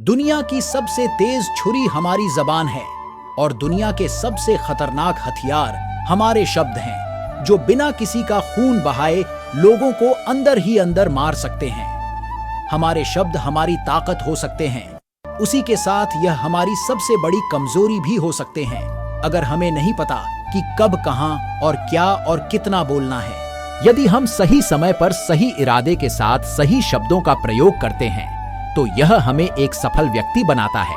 दुनिया की सबसे तेज छुरी हमारी जबान है और दुनिया के सबसे खतरनाक हथियार हमारे शब्द हैं, जो बिना किसी का खून बहाए लोगों को अंदर ही अंदर मार सकते हैं। हमारे शब्द हमारी ताकत हो सकते हैं, उसी के साथ यह हमारी सबसे बड़ी कमजोरी भी हो सकते हैं, अगर हमें नहीं पता कि कब, कहां और क्या और कितना बोलना है। यदि हम सही समय पर सही इरादे के साथ सही शब्दों का प्रयोग करते हैं तो यह हमें एक सफल व्यक्ति बनाता है,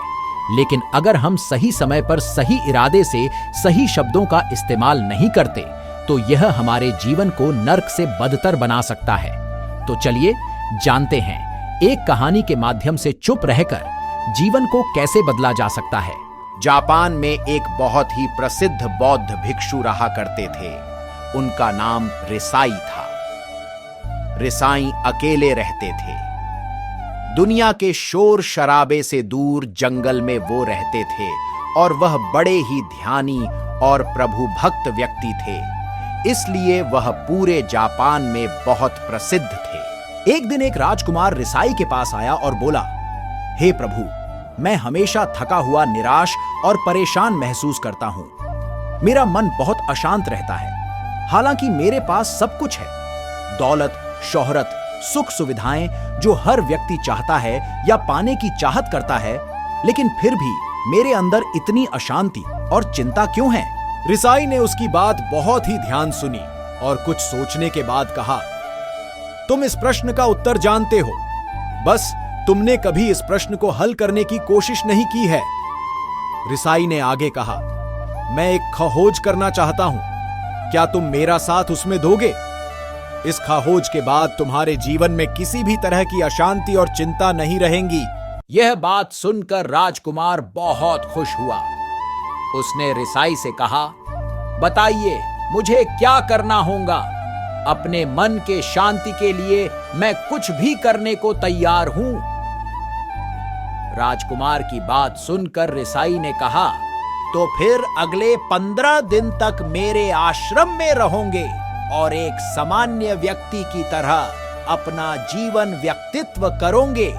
लेकिन अगर हम सही समय पर सही इरादे से सही शब्दों का इस्तेमाल नहीं करते तो यह हमारे जीवन को नर्क से बदतर बना सकता है। तो चलिए जानते हैं एक कहानी के माध्यम से चुप रहकर जीवन को कैसे बदला जा सकता है। जापान में एक बहुत ही प्रसिद्ध बौद्ध भिक्षु रहा करते थे। उनका नाम रिसाई था। रिसाई अकेले रहते थे। दुनिया के शोर शराबे से दूर जंगल में वो रहते थे और वह बड़े ही ध्यानी और प्रभु भक्त व्यक्ति थे, इसलिए वह पूरे जापान में बहुत प्रसिद्ध थे। एक दिन एक राजकुमार रिसाई के पास आया और बोला, हे प्रभु, मैं हमेशा थका हुआ, निराश और परेशान महसूस करता हूं। मेरा मन बहुत अशांत रहता है। हालांकि मेरे पास सब कुछ है, दौलत, शोहरत, सुख सुविधाएं जो हर व्यक्ति चाहता है या पाने की चाहत करता है, लेकिन फिर भी मेरे अंदर इतनी अशांति और चिंता क्यों है? रिसाई ने उसकी बात बहुत ही ध्यान सुनी और कुछ सोचने के बाद कहा, तुम इस प्रश्न का उत्तर जानते हो, बस तुमने कभी इस प्रश्न को हल करने की कोशिश नहीं की है। रिसाई ने आगे कहा, मैं एक खोज करना चाहता हूं, क्या तुम मेरा साथ उसमें दोगे? इस खोज के बाद तुम्हारे जीवन में किसी भी तरह की अशांति और चिंता नहीं रहेंगी। यह बात सुनकर राजकुमार बहुत खुश हुआ। उसने रिसाई से कहा, बताइए मुझे क्या करना होगा? अपने मन के शांति के लिए मैं कुछ भी करने को तैयार हूं। राजकुमार की बात सुनकर रिसाई ने कहा, तो फिर अगले 15 दिन तक मेरे आश्रम में रहोगे और एक सामान्य व्यक्ति की तरह अपना जीवन व्यक्तित्व करोगे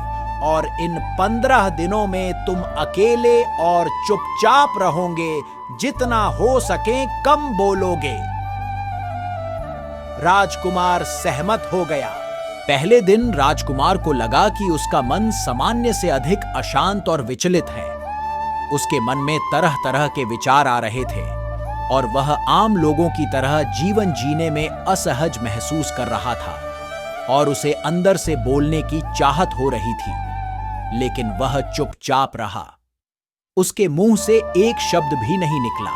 और इन 15 दिनों में तुम अकेले और चुपचाप रहोगे, जितना हो सके कम बोलोगे। राजकुमार सहमत हो गया। पहले दिन राजकुमार को लगा कि उसका मन सामान्य से अधिक अशांत और विचलित है। उसके मन में तरह तरह के विचार आ रहे थे और वह आम लोगों की तरह जीवन जीने में असहज महसूस कर रहा था और उसे अंदर से बोलने की चाहत हो रही थी, लेकिन वह चुपचाप रहा। उसके मुंह से एक शब्द भी नहीं निकला।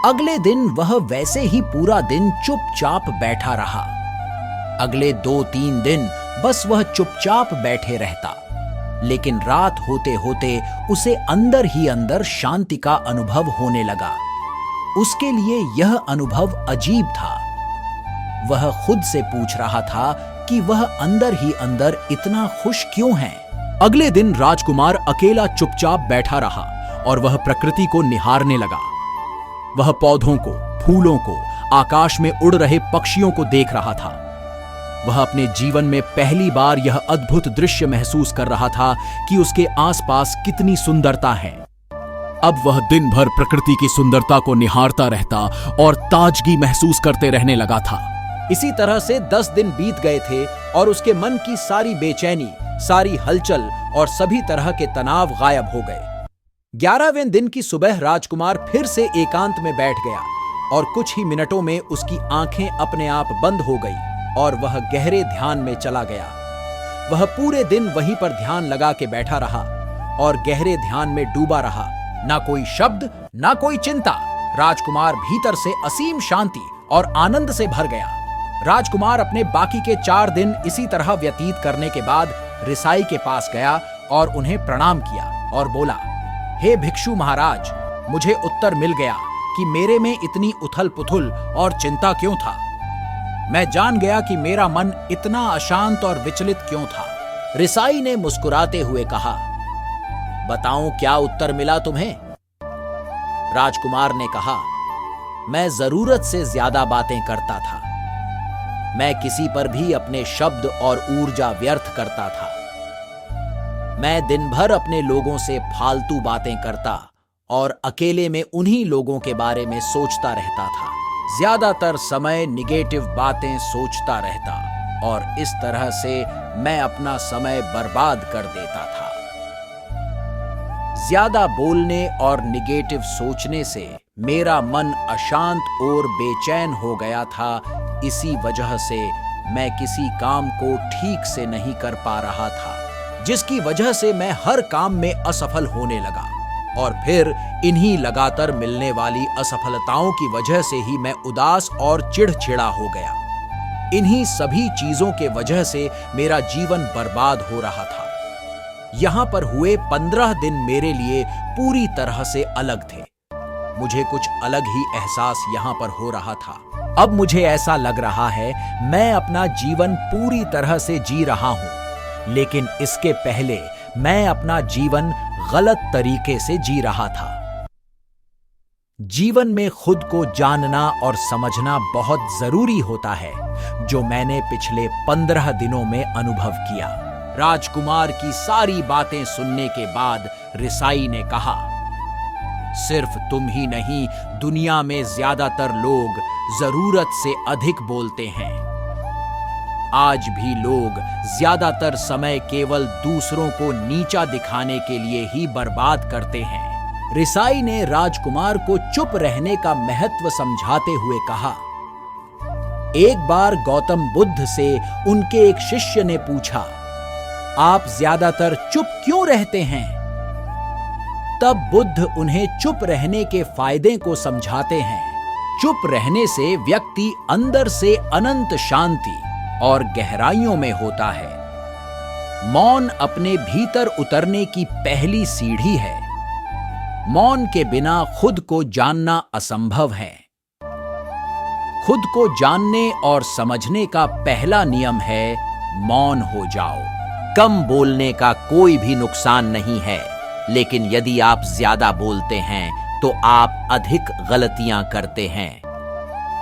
अगले दिन वह वैसे ही पूरा दिन चुपचाप बैठा रहा। अगले 2-3 दिन बस वह चुपचाप बैठे रहता, लेकिन रात होते होते उसे अंदर ही अंदर शांति का अनुभव होने लगा। उसके लिए यह अनुभव अजीब था। वह खुद से पूछ रहा था कि वह अंदर ही अंदर इतना खुश क्यों है। अगले दिन राजकुमार अकेला चुपचाप बैठा रहा और वह प्रकृति को निहारने लगा। वह पौधों को, फूलों को, आकाश में उड़ रहे पक्षियों को देख रहा था। वह अपने जीवन में पहली बार यह अद्भुत दृश्य महसूस कर रहा था कि उसके आसपास कितनी सुंदरता है। अब वह दिन भर प्रकृति की सुंदरता को निहारता रहता और ताजगी महसूस करते रहने लगा था। इसी तरह से 10 दिन बीत गए थे और उसके मन की सारी बेचैनी, सारी हलचल और सभी तरह के तनाव गायब हो गए। 11वें दिन की सुबह राजकुमार फिर से एकांत में बैठ गया और कुछ ही मिनटों में उसकी आंखें अपने आप बंद हो गई और वह गहरे ध्यान में चला गया। वह पूरे दिन वहीं पर ध्यान लगा के बैठा रहा और गहरे ध्यान में डूबा रहा। ना कोई शब्द, ना कोई चिंता। राजकुमार भीतर से असीम शांति और आनंद से भर गया। राजकुमार अपने बाकी के 4 दिन इसी तरह व्यतीत करने के बाद रिसाई के पास गया और उन्हें प्रणाम किया और बोला, हे भिक्षु महाराज, मुझे उत्तर मिल गया कि मेरे में इतनी उथल पुथल और चिंता क्यों था। मैं जान गया कि मेरा मन इतना अशांत और विचलित क्यों था। रिसाई ने मुस्कुराते हुए कहा, बताऊं क्या उत्तर मिला तुम्हें? राजकुमार ने कहा, मैं जरूरत से ज्यादा बातें करता था। मैं किसी पर भी अपने शब्द और ऊर्जा व्यर्थ करता था। मैं दिन भर अपने लोगों से फालतू बातें करता और अकेले में उन्हीं लोगों के बारे में सोचता रहता था। ज्यादातर समय निगेटिव बातें सोचता रहता और इस तरह से मैं अपना समय बर्बाद कर देता था। ज्यादा बोलने और निगेटिव सोचने से मेरा मन अशांत और बेचैन हो गया था। इसी वजह से मैं किसी काम को ठीक से नहीं कर पा रहा था, जिसकी वजह से मैं हर काम में असफल होने लगा और फिर इन्हीं लगातार मिलने वाली असफलताओं की वजह से ही मैं उदास और चिड़चिड़ा हो गया। इन्हीं सभी चीजों के वजह से मेरा जीवन बर्बाद हो रहा था। यहां पर हुए 15 दिन मेरे लिए पूरी तरह से अलग थे। मुझे कुछ अलग ही एहसास यहां पर हो रहा था। अब मुझे ऐसा लग रहा है मैं अपना जीवन पूरी तरह से जी रहा हूं, लेकिन इसके पहले मैं अपना जीवन गलत तरीके से जी रहा था। जीवन में खुद को जानना और समझना बहुत जरूरी होता है, जो मैंने पिछले 15 दिनों में अनुभव किया। राजकुमार की सारी बातें सुनने के बाद रिसाई ने कहा, सिर्फ तुम ही नहीं, दुनिया में ज्यादातर लोग जरूरत से अधिक बोलते हैं। आज भी लोग ज्यादातर समय केवल दूसरों को नीचा दिखाने के लिए ही बर्बाद करते हैं। रिसाई ने राजकुमार को चुप रहने का महत्व समझाते हुए कहा, एक बार गौतम बुद्ध से उनके एक शिष्य ने पूछा, आप ज्यादातर चुप क्यों रहते हैं? तब बुद्ध उन्हें चुप रहने के फायदे को समझाते हैं। चुप रहने से व्यक्ति अंदर से अनंत शांति और गहराइयों में होता है। मौन अपने भीतर उतरने की पहली सीढ़ी है। मौन के बिना खुद को जानना असंभव है। खुद को जानने और समझने का पहला नियम है मौन हो जाओ। कम बोलने का कोई भी नुकसान नहीं है, लेकिन यदि आप ज्यादा बोलते हैं तो आप अधिक गलतियां करते हैं।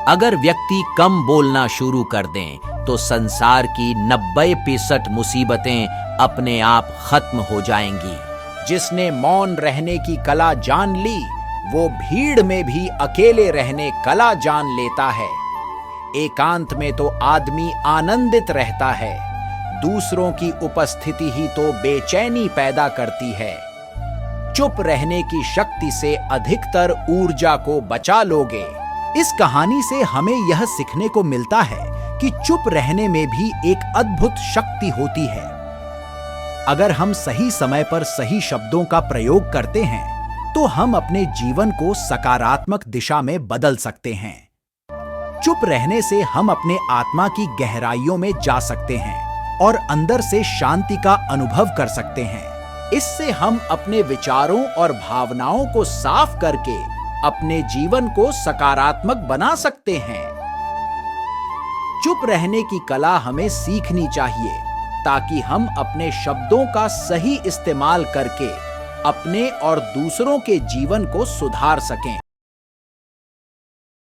अगर व्यक्ति कम बोलना शुरू कर दें तो संसार की 90% मुसीबतें अपने आप खत्म हो जाएंगी। जिसने मौन रहने की कला जान ली, वो भीड़ में भी अकेले रहने कला जान लेता है। एकांत में तो आदमी आनंदित रहता है, दूसरों की उपस्थिति ही तो बेचैनी पैदा करती है। चुप रहने की शक्ति से अधिकतर ऊर्जा को बचा लोगे। इस कहानी से हमें यह सीखने को मिलता है कि चुप रहने में भी एक अद्भुत शक्ति होती है। अगर हम सही समय पर सही शब्दों का प्रयोग करते हैं तो हम अपने जीवन को सकारात्मक दिशा में बदल सकते हैं। चुप रहने से हम अपने आत्मा की गहराइयों में जा सकते हैं और अंदर से शांति का अनुभव कर सकते हैं। इससे हम अपने विचारों और भावनाओं को साफ करके अपने जीवन को सकारात्मक बना सकते हैं। चुप रहने की कला हमें सीखनी चाहिए ताकि हम अपने शब्दों का सही इस्तेमाल करके अपने और दूसरों के जीवन को सुधार सकें।